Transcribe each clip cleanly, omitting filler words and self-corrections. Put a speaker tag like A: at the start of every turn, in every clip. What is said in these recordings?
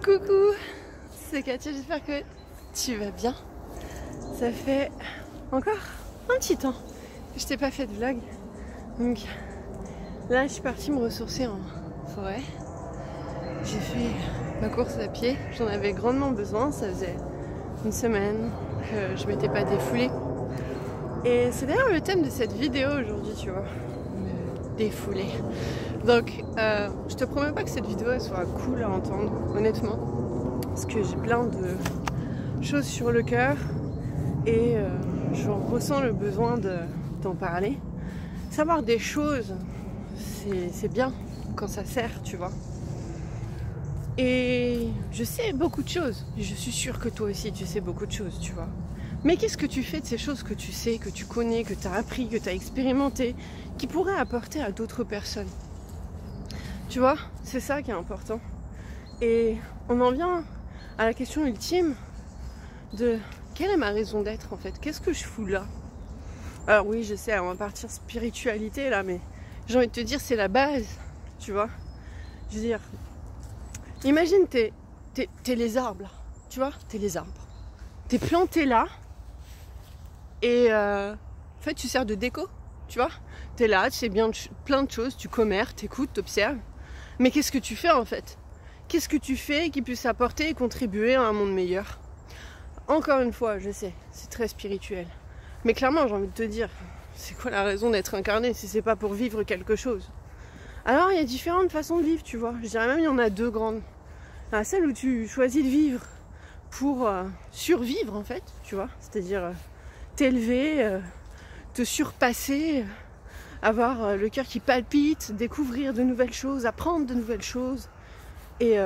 A: Coucou, c'est Katia, j'espère que tu vas bien. Ça fait encore un petit temps que je t'ai pas fait de vlog. Donc là je suis partie me ressourcer en forêt. J'ai fait ma course à pied, j'en avais grandement besoin, ça faisait une semaine que je m'étais pas défoulée. Et c'est d'ailleurs le thème de cette vidéo aujourd'hui, tu vois, me défouler. Donc je te promets pas que cette vidéo elle soit cool à entendre, honnêtement, parce que j'ai plein de choses sur le cœur et je ressens le besoin d'en parler. Savoir des choses, c'est bien quand ça sert, tu vois. Et je sais beaucoup de choses, je suis sûre que toi aussi tu sais beaucoup de choses, tu vois. Mais qu'est-ce que tu fais de ces choses que tu sais, que tu connais, que tu as appris, que tu as expérimenté, qui pourraient apporter à d'autres personnes? Tu vois, c'est ça qui est important. Et on en vient à la question ultime de quelle est ma raison d'être en fait? Qu'est-ce que je fous là? Alors oui, je sais, on va partir spiritualité là, mais j'ai envie de te dire c'est la base, tu vois. Je veux dire, imagine t'es les arbres là, tu vois, t'es les arbres. T'es planté là et en fait tu sers de déco, tu vois. T'es là, tu sais bien plein de choses, tu commerces, t'écoutes, t'observes. Mais qu'est-ce que tu fais en fait? Qu'est-ce que tu fais qui puisse apporter et contribuer à un monde meilleur? Encore une fois, je sais, c'est très spirituel. Mais clairement, j'ai envie de te dire, c'est quoi la raison d'être incarné si c'est pas pour vivre quelque chose? Alors, il y a différentes façons de vivre, tu vois. Je dirais même il y en a deux grandes. Celle où tu choisis de vivre pour survivre en fait, tu vois. C'est-à-dire t'élever, te surpasser, avoir le cœur qui palpite, découvrir de nouvelles choses, apprendre de nouvelles choses et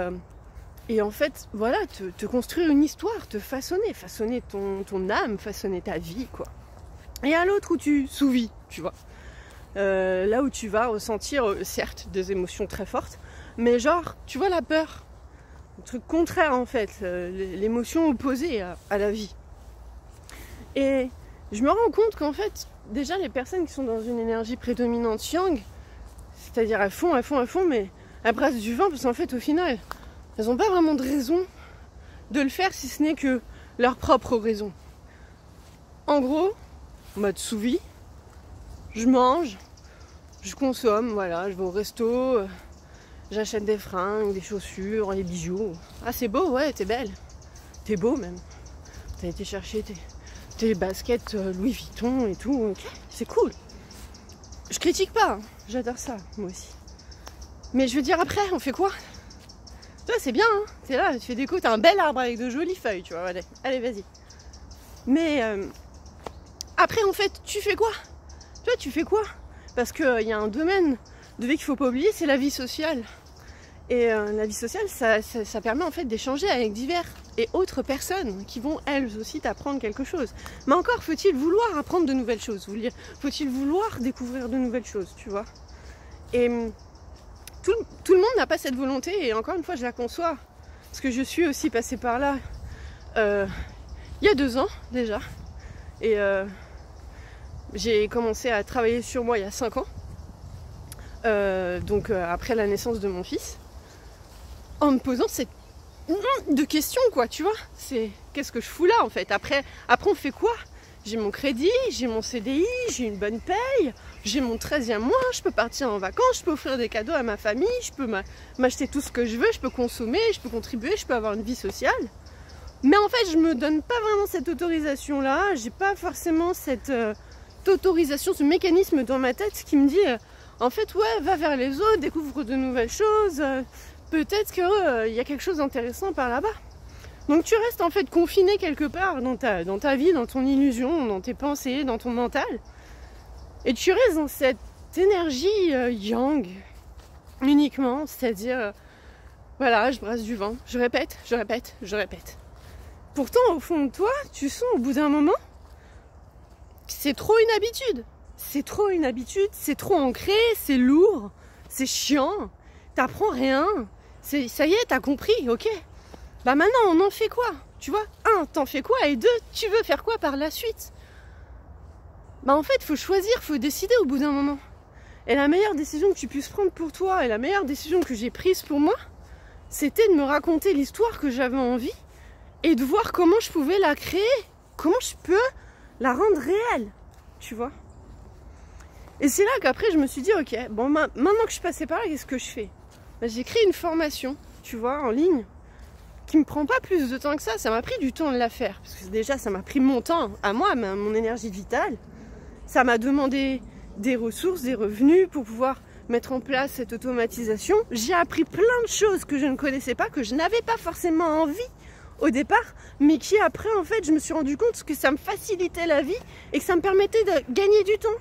A: en fait voilà, te construire une histoire, te façonner ton âme, façonner ta vie quoi. Et à l'autre où tu sous-vis, tu vois, là où tu vas ressentir certes des émotions très fortes, mais genre tu vois la peur, le truc contraire en fait, l'émotion opposée à la vie. Et je me rends compte qu'en fait déjà les personnes qui sont dans une énergie prédominante yang, c'est-à-dire à fond, mais elles brassent du vent parce qu'en fait au final, elles n'ont pas vraiment de raison de le faire si ce n'est que leur propre raison. En gros, en mode sous-vie, je mange, je consomme, voilà, je vais au resto, j'achète des fringues, des chaussures, des bijoux. Ah c'est beau, ouais, t'es belle, t'es beau même, t'as été chercher tes baskets Louis Vuitton et tout, ok, c'est cool. Je critique pas, hein. J'adore ça, moi aussi. Mais je veux dire, après, on fait quoi? Toi, c'est bien, hein, t'es là, tu fais des coups, t'as un bel arbre avec de jolies feuilles, tu vois, allez vas-y. Mais après, en fait, tu fais quoi? Toi, tu fais quoi? Parce qu'il y a un domaine de vie qu'il faut pas oublier, c'est la vie sociale. Et la vie sociale, ça permet en fait d'échanger avec divers et autres personnes qui vont elles aussi t'apprendre quelque chose. Mais encore faut-il vouloir apprendre de nouvelles choses, faut-il vouloir découvrir de nouvelles choses, tu vois. Et tout le monde n'a pas cette volonté, et encore une fois je la conçois, parce que je suis aussi passée par là il y a 2 ans déjà. Et j'ai commencé à travailler sur moi il y a 5 ans, donc après la naissance de mon fils, en me posant cette de questions quoi, tu vois, c'est qu'est-ce que je fous là en fait. Après on fait quoi? J'ai mon crédit, j'ai mon CDI, j'ai une bonne paye, j'ai mon 13e mois, je peux partir en vacances, je peux offrir des cadeaux à ma famille, je peux m'acheter tout ce que je veux, je peux consommer, je peux contribuer, je peux avoir une vie sociale. Mais en fait je me donne pas vraiment cette autorisation là, j'ai pas forcément cette autorisation, ce mécanisme dans ma tête qui me dit en fait ouais, va vers les autres, découvre de nouvelles choses, peut-être qu'il y a quelque chose d'intéressant par là-bas. Donc tu restes en fait confiné quelque part dans ta vie, dans ton illusion, dans tes pensées, dans ton mental. Et tu restes dans cette énergie yang uniquement, c'est-à-dire voilà, je brasse du vent, je répète. Pourtant au fond de toi, tu sens au bout d'un moment que c'est trop une habitude. C'est trop ancré, c'est lourd, c'est chiant, t'apprends rien. Ça y est, t'as compris, ok. Bah maintenant, on en fait quoi? Tu vois, 1, t'en fais quoi? Et 2, tu veux faire quoi par la suite? Bah en fait, faut choisir, faut décider au bout d'un moment. Et la meilleure décision que tu puisses prendre pour toi, et la meilleure décision que j'ai prise pour moi, c'était de me raconter l'histoire que j'avais envie et de voir comment je pouvais la créer, comment je peux la rendre réelle, tu vois. Et c'est là qu'après je me suis dit, ok, bon, maintenant que je suis passée par là, qu'est-ce que je fais? Ben, j'ai créé une formation, tu vois, en ligne, qui me prend pas plus de temps que ça m'a pris du temps de la faire, parce que déjà ça m'a pris mon temps, à moi, mon énergie vitale, ça m'a demandé des ressources, des revenus pour pouvoir mettre en place cette automatisation. J'ai appris plein de choses que je ne connaissais pas, que je n'avais pas forcément envie au départ, mais qui après en fait je me suis rendu compte que ça me facilitait la vie et que ça me permettait de gagner du temps,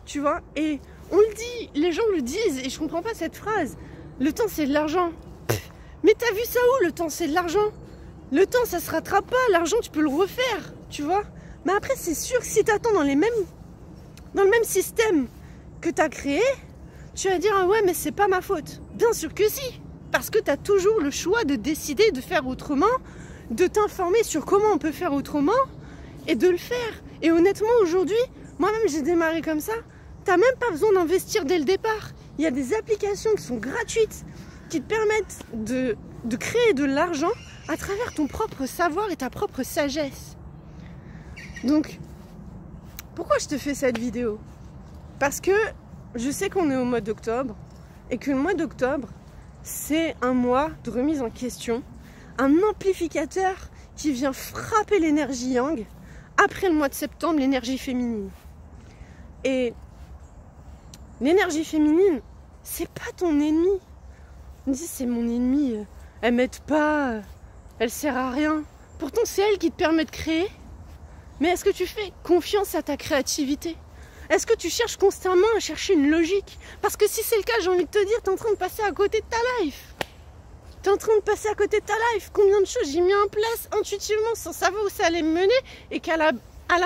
A: tu vois. Et on le dit, les gens le disent et je comprends pas cette phrase, le temps c'est de l'argent. Mais t'as vu ça où? Le temps c'est de l'argent. Le temps ça se rattrape pas, l'argent tu peux le refaire, tu vois. Mais après c'est sûr que si t'attends dans le même système que tu as créé, tu vas dire ah ouais mais c'est pas ma faute. Bien sûr que si, parce que tu as toujours le choix de décider de faire autrement, de t'informer sur comment on peut faire autrement et de le faire. Et honnêtement aujourd'hui, moi-même j'ai démarré comme ça, t'as même pas besoin d'investir dès le départ. Il y a des applications qui sont gratuites, qui te permettent de créer de l'argent à travers ton propre savoir et ta propre sagesse. Donc, pourquoi je te fais cette vidéo? Parce que je sais qu'on est au mois d'octobre et que le mois d'octobre, c'est un mois de remise en question, un amplificateur qui vient frapper l'énergie yang après le mois de septembre, l'énergie féminine. Et l'énergie féminine, c'est pas ton ennemi. On dit c'est mon ennemi, elle m'aide pas, elle sert à rien. Pourtant c'est elle qui te permet de créer. Mais est-ce que tu fais confiance à ta créativité? Est-ce que tu cherches constamment à chercher une logique? Parce que si c'est le cas, j'ai envie de te dire, tu es en train de passer à côté de ta life. Tu es en train de passer à côté de ta life. Combien de choses j'ai mis en place intuitivement sans savoir où ça allait me mener et qu'à la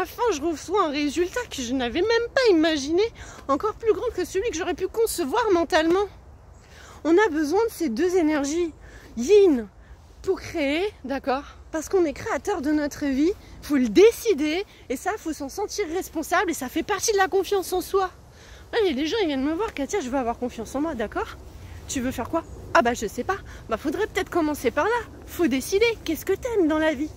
A: fin, je reçois un résultat que je n'avais même pas imaginé, encore plus grand que celui que j'aurais pu concevoir mentalement. On a besoin de ces deux énergies yin pour créer, d'accord? Parce qu'on est créateur de notre vie, il faut le décider, et ça, il faut s'en sentir responsable, et ça fait partie de la confiance en soi. Ouais, les gens, ils viennent me voir, Katia, je veux avoir confiance en moi, d'accord? Tu veux faire quoi? Ah bah je sais pas, bah faudrait peut-être commencer par là, faut décider, qu'est-ce que t'aimes dans la vie?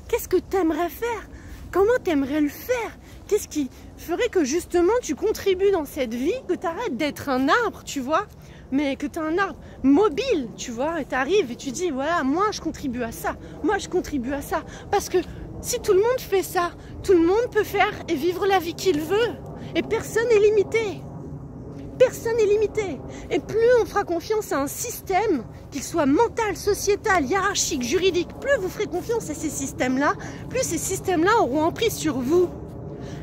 A: Qu'est-ce que t'aimerais faire? Comment t'aimerais le faire? Qu'est-ce qui ferait que justement tu contribues dans cette vie, que t'arrêtes d'être un arbre, tu vois? Mais que tu as un arbre mobile, tu vois, et tu arrives et tu dis, voilà, moi je contribue à ça, moi je contribue à ça. Parce que si tout le monde fait ça, tout le monde peut faire et vivre la vie qu'il veut. Et personne n'est limité. Personne n'est limité. Et plus on fera confiance à un système, qu'il soit mental, sociétal, hiérarchique, juridique, plus vous ferez confiance à ces systèmes-là, plus ces systèmes-là auront emprise sur vous.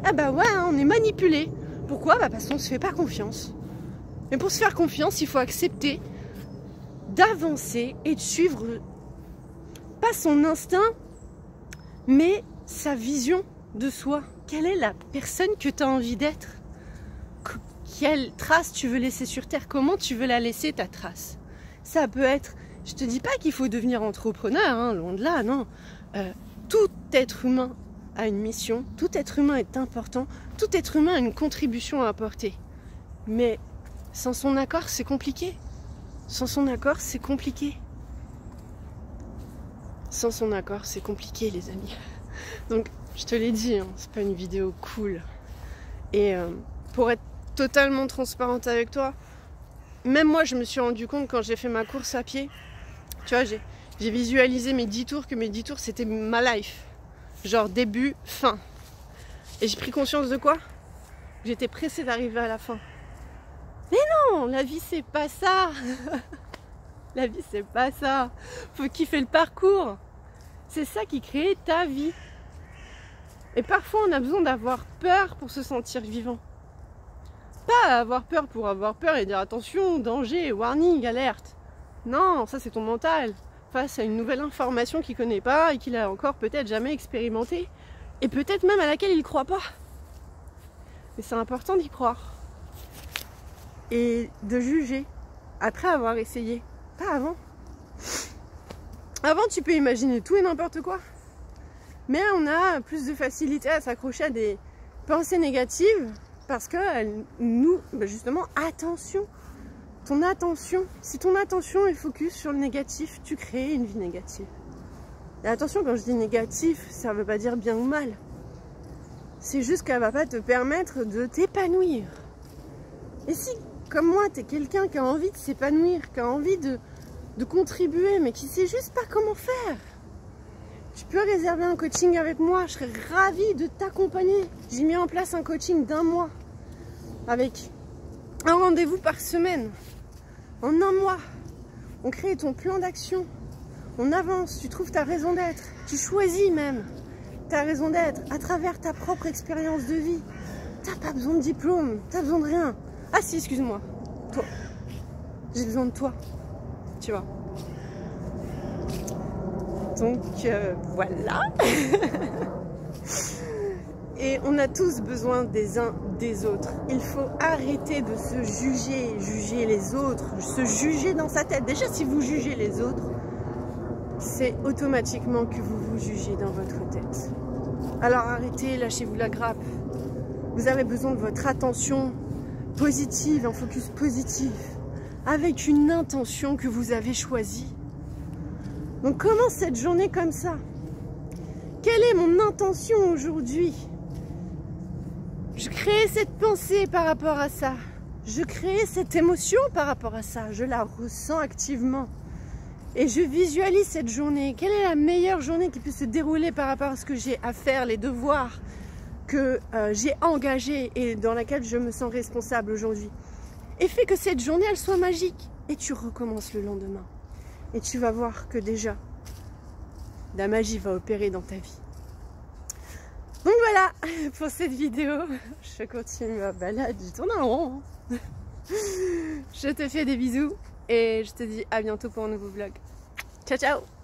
A: Ah bah ouais, hein, on est manipulé. Pourquoi? Bah parce qu'on ne se fait pas confiance. Mais pour se faire confiance, il faut accepter d'avancer et de suivre pas son instinct, mais sa vision de soi. Quelle est la personne que tu as envie d'être? Quelle trace tu veux laisser sur Terre? Comment tu veux la laisser, ta trace? Ça peut être... Je te dis pas qu'il faut devenir entrepreneur, hein, loin de là, non. Tout être humain a une mission, tout être humain est important, tout être humain a une contribution à apporter. Mais... sans son accord, c'est compliqué. Sans son accord, c'est compliqué. Sans son accord, c'est compliqué, les amis. Donc, je te l'ai dit, hein, c'est pas une vidéo cool. Et pour être totalement transparente avec toi, même moi, je me suis rendu compte quand j'ai fait ma course à pied. Tu vois, j'ai visualisé mes 10 tours, que mes 10 tours, c'était ma life. Genre début, fin. Et j'ai pris conscience de quoi? J'étais pressée d'arriver à la fin. Mais non, la vie c'est pas ça. La vie c'est pas ça. Faut kiffer le parcours. C'est ça qui crée ta vie. Et parfois on a besoin d'avoir peur pour se sentir vivant. Pas avoir peur pour avoir peur et dire attention, danger, warning, alerte. Non, ça c'est ton mental. Face à une nouvelle information qu'il connaît pas et qu'il a encore peut-être jamais expérimenté. Et peut-être même à laquelle il croit pas. Mais c'est important d'y croire. Et de juger après avoir essayé, pas avant. Avant, tu peux imaginer tout et n'importe quoi. Mais on a plus de facilité à s'accrocher à des pensées négatives parce qu'elles nous... justement, attention, ton attention, si ton attention est focus sur le négatif, tu crées une vie négative. Et attention, quand je dis négatif, ça ne veut pas dire bien ou mal. C'est juste qu'elle ne va pas te permettre de t'épanouir. Et si, comme moi, tu es quelqu'un qui a envie de s'épanouir, qui a envie de contribuer, mais qui ne sait juste pas comment faire, tu peux réserver un coaching avec moi, je serais ravie de t'accompagner. J'ai mis en place un coaching d'1 mois, avec un rendez-vous par semaine. En 1 mois, on crée ton plan d'action, on avance, tu trouves ta raison d'être, tu choisis même ta raison d'être à travers ta propre expérience de vie. T'as pas besoin de diplôme, t'as besoin de rien. Ah si, excuse-moi, toi, j'ai besoin de toi, tu vois. Donc voilà. Et on a tous besoin des uns des autres. Il faut arrêter de se juger, juger les autres, se juger dans sa tête. Déjà, si vous jugez les autres, c'est automatiquement que vous vous jugez dans votre tête. Alors arrêtez, lâchez-vous la grappe. Vous avez besoin de votre attention positive, un focus positif, avec une intention que vous avez choisie. Donc commence cette journée comme ça. Quelle est mon intention aujourd'hui? Je crée cette pensée par rapport à ça. Je crée cette émotion par rapport à ça. Je la ressens activement. Et je visualise cette journée. Quelle est la meilleure journée qui peut se dérouler par rapport à ce que j'ai à faire, les devoirs que j'ai engagés et dans laquelle je me sens responsable aujourd'hui. Et fais que cette journée, elle soit magique. Et tu recommences le lendemain. Et tu vas voir que déjà, la magie va opérer dans ta vie. Donc voilà pour cette vidéo. Je continue ma balade, je tourne en rond. Je te fais des bisous et je te dis à bientôt pour un nouveau vlog. Ciao ciao.